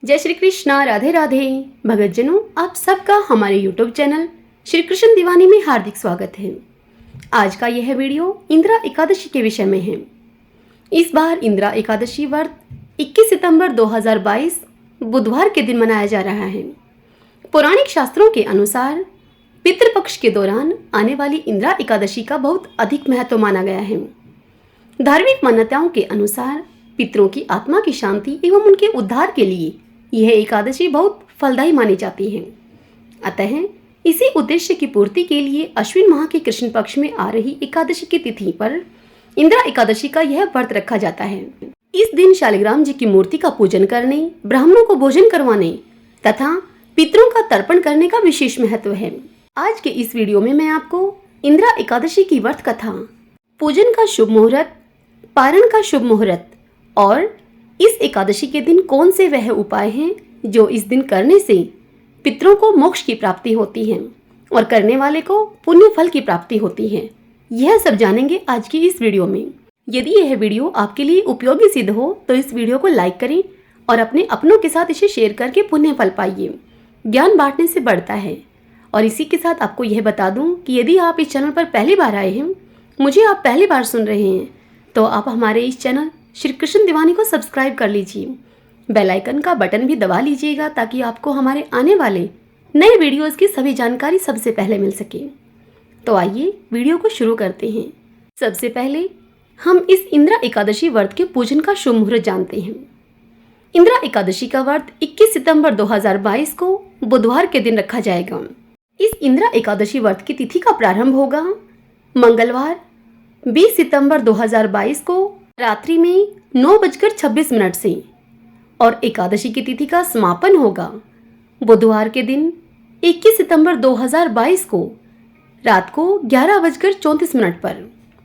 जय श्री कृष्णा, राधे राधे। भगतजनों, आप सबका हमारे YouTube चैनल श्री कृष्ण दीवानी में हार्दिक स्वागत है। आज का यह वीडियो इंदिरा एकादशी के विषय में है। इस बार इंदिरा एकादशी व्रत 21 सितंबर 2022 बुधवार के दिन मनाया जा रहा है। पौराणिक शास्त्रों के अनुसार पितृपक्ष के दौरान आने वाली इंदिरा एकादशी का बहुत अधिक महत्व माना गया है। धार्मिक मान्यताओं के अनुसार पितरों की आत्मा की शांति एवं उनके उद्धार के लिए यह एकादशी बहुत फलदायी मानी जाती है। अतः इसी उद्देश्य की पूर्ति के लिए अश्विन माह के कृष्ण पक्ष में आ रही एकादशी की तिथि पर इंदिरा एकादशी का यह व्रत रखा जाता है। इस दिन शालिग्राम जी की मूर्ति का पूजन करने, ब्राह्मणों को भोजन करवाने तथा पितरों का तर्पण करने का विशेष महत्व है। आज के इस वीडियो में मैं आपको इंदिरा एकादशी की व्रत कथा, पूजन का शुभ मुहूर्त, पारण का शुभ मुहूर्त और इस एकादशी के दिन कौन से वह उपाय हैं जो इस दिन करने से पितरों को मोक्ष की प्राप्ति होती है और करने वाले को पुण्य फल की प्राप्ति होती है, यह सब जानेंगे आज की इस वीडियो में। यदि यह वीडियो आपके लिए उपयोगी सिद्ध हो तो इस वीडियो को लाइक करें और अपने अपनों के साथ इसे शेयर करके पुण्य फल पाइए। ज्ञान बांटने से बढ़ता है। और इसी के साथ आपको यह बता दूं कि यदि आप इस चैनल पर पहली बार आए हैं, मुझे आप पहली बार सुन रहे हैं, तो आप हमारे इस चैनल श्री कृष्ण दीवानी को सब्सक्राइब कर लीजिए। बेल आइकन का बटन भी दबा लीजिएगा ताकि आपको हमारे आने वाले नए वीडियोस की सभी जानकारी सबसे पहले मिल सके। तो आइए वीडियो को शुरू करते हैं। सबसे पहले हम इस इंदिरा एकादशी व्रत के पूजन का शुभ मुहूर्त जानते हैं। इंदिरा एकादशी का व्रत 21 सितंबर 2022 को बुधवार के दिन रखा जाएगा। इस इंदिरा एकादशी व्रत की तिथि का प्रारंभ होगा मंगलवार 20 सितंबर 2022 को रात्रि में 9:26 से और एकादशी की तिथि का समापन होगा बुधवार के दिन 21 सितंबर 2022 को रात को 11:34 पर।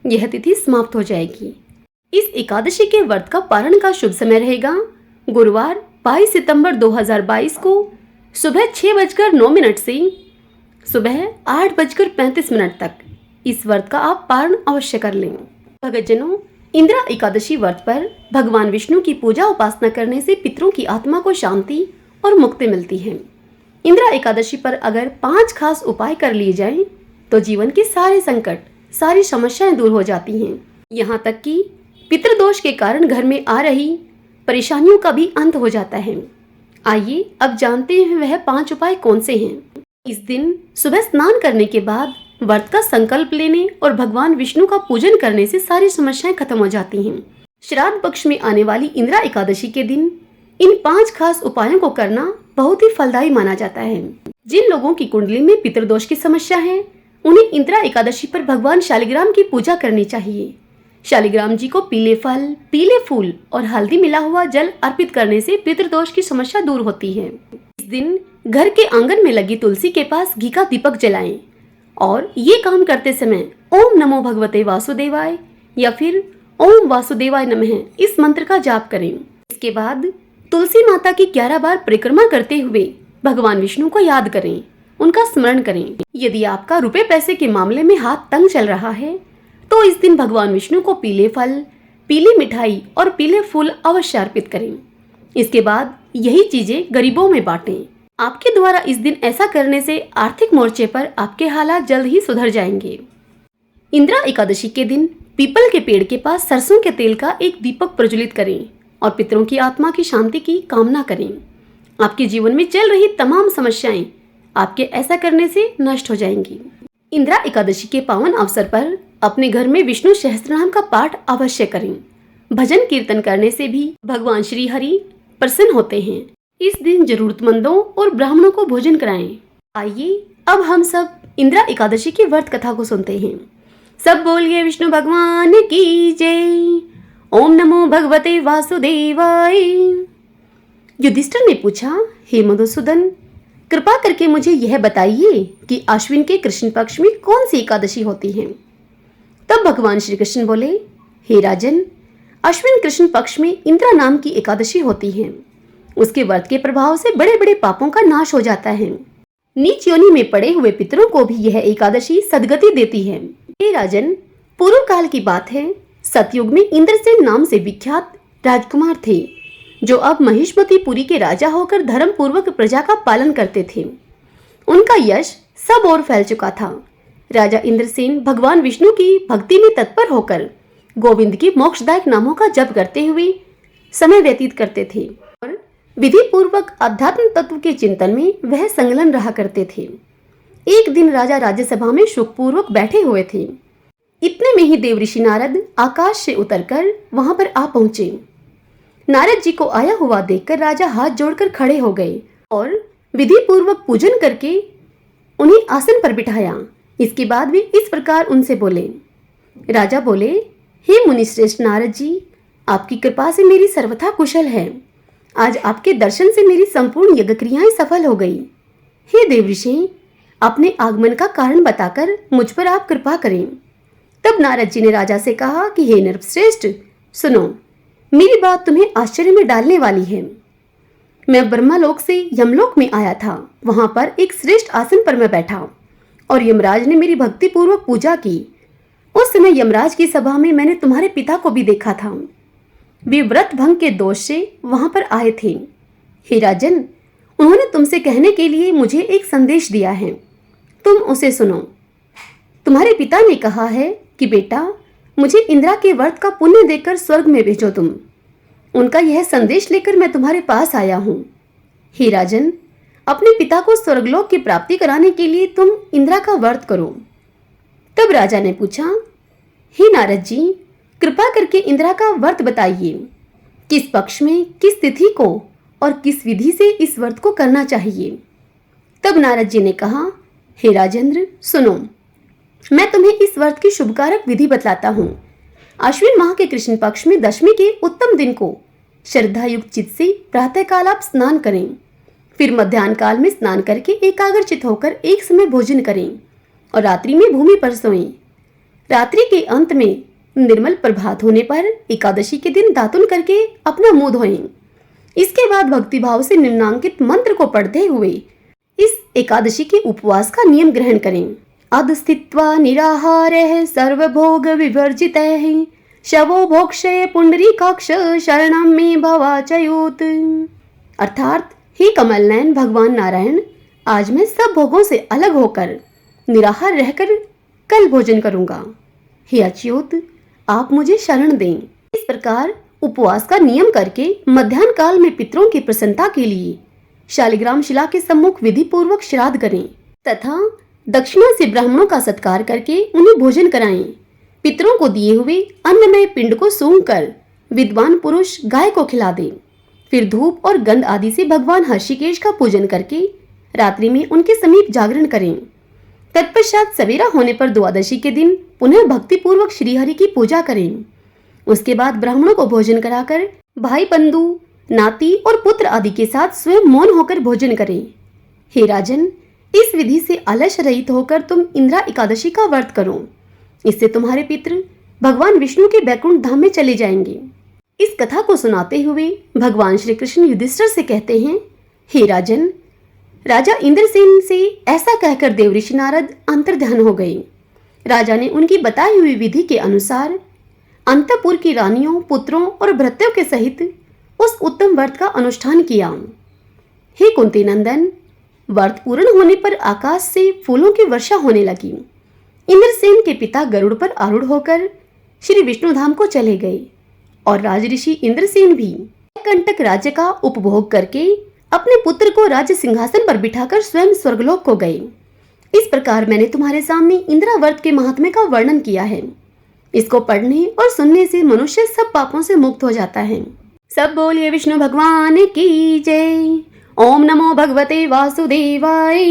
यह तिथि समाप्त हो जाएगी। इस एकादशी के व्रत का पारण का शुभ समय रहेगा गुरुवार 22 सितंबर 2022 को सुबह 6:09 से सुबह 8:35 तक। इस व्रत का आप पारण अवश्य कर लें। भगतजनों, इंदिरा एकादशी व्रत पर भगवान विष्णु की पूजा उपासना करने से पितरों की आत्मा को शांति और मुक्ति मिलती है। इंदिरा एकादशी पर अगर 5 खास उपाय कर लिए जाएं, तो जीवन के सारे संकट, सारी समस्याएं दूर हो जाती हैं। यहाँ तक कि पितृदोष के कारण घर में आ रही परेशानियों का भी अंत हो जाता है। आइए अब जानते हैं वह 5 उपाय कौन से हैं। इस दिन सुबह स्नान करने के बाद व्रत का संकल्प लेने और भगवान विष्णु का पूजन करने से सारी समस्याएं खत्म हो जाती हैं। श्राद्ध पक्ष में आने वाली इंदिरा एकादशी के दिन इन 5 खास उपायों को करना बहुत ही फलदायी माना जाता है। जिन लोगों की कुंडली में पितृदोष की समस्या है, उन्हें इंदिरा एकादशी पर भगवान शालिग्राम की पूजा करनी चाहिए। शालिग्राम जी को पीले फल, पीले फूल और हल्दी मिला हुआ जल अर्पित करने से पितृदोष की समस्या दूर होती है। इस दिन घर के आंगन में लगी तुलसी के पास घी का दीपक जलाएं और ये काम करते समय ओम नमो भगवते वासुदेवाय या फिर ओम वासुदेवाय नमः इस मंत्र का जाप करें। इसके बाद तुलसी माता की 11 बार परिक्रमा करते हुए भगवान विष्णु को याद करें, उनका स्मरण करें। यदि आपका रुपए पैसे के मामले में हाथ तंग चल रहा है, तो इस दिन भगवान विष्णु को पीले फल, पीली मिठाई और पीले फूल अवश्य अर्पित करें। इसके बाद यही चीजें गरीबों में बांटें। आपके द्वारा इस दिन ऐसा करने से आर्थिक मोर्चे पर आपके हालात जल्द ही सुधर जाएंगे। इंदिरा एकादशी के दिन पीपल के पेड़ के पास सरसों के तेल का एक दीपक प्रज्वलित करें और पितरों की आत्मा की शांति की कामना करें। आपके जीवन में चल रही तमाम समस्याएं आपके ऐसा करने से नष्ट हो जाएंगी। इंदिरा एकादशी के पावन अवसर पर अपने घर में विष्णु सहस्त्रनाम का पाठ अवश्य करें। भजन कीर्तन करने से भी भगवान श्री हरि प्रसन्न होते हैं। इस दिन जरूरतमंदों और ब्राह्मणों को भोजन कराएं। आइए अब हम सब इंदिरा एकादशी की व्रत कथा को सुनते हैं। सब बोलिए विष्णु भगवान की जय। ओम नमो भगवते वासुदेवाय। युधिष्ठिर ने पूछा, हे मधुसूदन, कृपा करके मुझे यह बताइए कि अश्विन के कृष्ण पक्ष में कौन सी एकादशी होती है। तब भगवान श्री कृष्ण बोले, हे राजन, अश्विन कृष्ण पक्ष में इंदिरा नाम की एकादशी होती है। उसके व्रत के प्रभाव से बड़े बड़े पापों का नाश हो जाता है। नीच योनि में पड़े हुए पितरों को भी यह एकादशी सद्गति देती है। हे राजन, पूर्व काल की बात है, सतयुग में इंद्रसेन नाम से विख्यात राजकुमार थे। जो अब महिष्मतीपुरी के राजा होकर धर्म पूर्वक प्रजा का पालन करते थे। उनका यश सब ओर फैल चुका था। राजा इंद्रसेन भगवान विष्णु की भक्ति में तत्पर होकर गोविंद की मोक्षदायक नामों का जप करते हुए समय व्यतीत करते थे और विधि पूर्वक अध्यात्म तत्व के चिंतन में वह संलग्न रहा करते थे। एक दिन राजा राज्यसभा में सुखपूर्वक बैठे हुए थे। इतने में ही देवऋषि नारद आकाश से उतरकर वहां पर आ पहुंचे। नारद जी को आया हुआ देखकर राजा हाथ जोड़कर खड़े हो गए और विधि पूर्वक पूजन करके उन्हें आसन पर बिठाया। इसके बाद वे इस प्रकार उनसे बोले। राजा बोले, हे मुनिश्रेष्ठ नारद जी, आपकी कृपा से मेरी सर्वथा कुशल है। आज आपके दर्शन से मेरी संपूर्ण यज्ञ क्रियाएं सफल हो गई। हे देवऋषि, अपने आगमन का कारण बताकर मुझ पर आप कृपा करें। तब नारद जी ने राजा से कहा कि हे नरश्रेष्ठ, सुनो, मेरी बात तुम्हें आश्चर्य में डालने वाली है। मैं ब्रह्मलोक से यमलोक में आया था। वहां पर एक श्रेष्ठ आसन पर मैं बैठा और यमराज ने मेरी भक्ति पूर्वक पूजा की। उस समय यमराज की सभा में मैंने तुम्हारे पिता को भी देखा था। वे व्रत भंग के दोष से वहां पर आए थे। हे राजन, उन्होंने तुमसे कहने के लिए मुझे एक संदेश दिया है, तुम उसे सुनो। तुम्हारे पिता ने कहा है कि बेटा, मुझे इंद्रा के व्रत का पुण्य देकर स्वर्ग में भेजो तुम। उनका यह संदेश लेकर मैं तुम्हारे पास आया हूँ। हे राजन, अपने पिता को स्वर्गलोक की प्राप्ति कराने के लिए तुम इंद्रा का व्रत करो। तब राजा ने पूछा, हे नारद जी, कृपा करके इंद्रा का व्रत बताइए। किस पक्ष में, किस तिथि को और किस विधि से इस व्रत को करना चाहिए। तब नारद जी ने कहा, हे राजेंद्र, सुनो, मैं तुम्हें इस व्रत की शुभकारक विधि बतलाता हूँ। आश्विन माह के कृष्ण पक्ष में दशमी के उत्तम दिन को श्रद्धा युक्त चित्त से प्रातः काल आप स्नान करें। फिर मध्याह्न काल में स्नान करके एकाग्रचित होकर एक समय भोजन करें और रात्रि में भूमि पर सोएं। रात्रि के अंत में निर्मल प्रभात होने पर एकादशी के दिन दातुन करके अपना मुंह धोएं। इसके बाद भक्तिभाव से निम्नांकित मंत्र को पढ़ते हुए इस एकादशी के उपवास का नियम ग्रहण करें। अधस्थित्वा निराहारः सर्वभोग विवर्जितः शवो भोक्षये पुंडरीकाक्ष शरणं मे भवाचयोत। अर्थात, हे कमल नयन भगवान नारायण, आज मैं सब भोगों से अलग होकर निराहार रहकर कल भोजन करूंगा। हे अच्युत, आप मुझे शरण दें। इस प्रकार उपवास का नियम करके मध्याह्न काल में पितरों की प्रसन्नता के लिए शालिग्राम शिला के सम्मुख विधि पूर्वक श्राद्ध करें तथा दक्षिणा से ब्राह्मणों का सत्कार करके उन्हें भोजन कराएं। पितरों को दिए हुए अन्नमय पिंड को सूंघकर विद्वान पुरुष गाय को खिला दें। फिर धूप और गंध आदि से भगवान हर्षिकेश का पूजन करके रात्रि में उनके समीप जागरण करें। तत्पश्चात सवेरा होने पर द्वादशी के दिन पुनः भक्ति पूर्वक श्रीहरि की पूजा करें। उसके बाद ब्राह्मणों को भोजन कराकर भाई बंधु, नाती और पुत्र आदि के साथ स्वयं मौन होकर भोजन करें। हे राजन, इस विधि से अलस रहित होकर तुम इंद्रा एकादशी का व्रत करो। इससे तुम्हारे पितृ भगवान विष्णु के बैकुंठ धाम में चले जाएंगे। इस कथा को सुनाते हुए भगवान श्री कृष्ण युधिष्ठिर से कहते हैं, हे राजन, राजा इंद्रसेन से ऐसा कहकर देवऋषि नारद अंतर्ध्यान हो गए। राजा ने उनकी बताई हुई विधि के अनुसार अंतपुर की रानियों, पुत्रों और भृत्यों के सहित उस उत्तम व्रत का अनुष्ठान किया। हे कुंती नंदन, व्रत पूर्ण होने पर आकाश से फूलों की वर्षा होने लगी। इंद्रसेन के पिता गरुड़ पर आरूढ़ होकर श्री विष्णु धाम को चले गए और राजऋषि इंद्रसेन भी कंटक राज्य का उपभोग करके अपने पुत्र को राज्य सिंहासन पर बिठाकर स्वयं स्वर्गलोक को गए। इस प्रकार मैंने तुम्हारे सामने इंद्रा व्रत के महात्म्य का वर्णन किया है। इसको पढ़ने और सुनने से मनुष्य सब पापों से मुक्त हो जाता है। सब बोलिए विष्णु भगवान की जय। ओम नमो भगवते वासुदेवाय।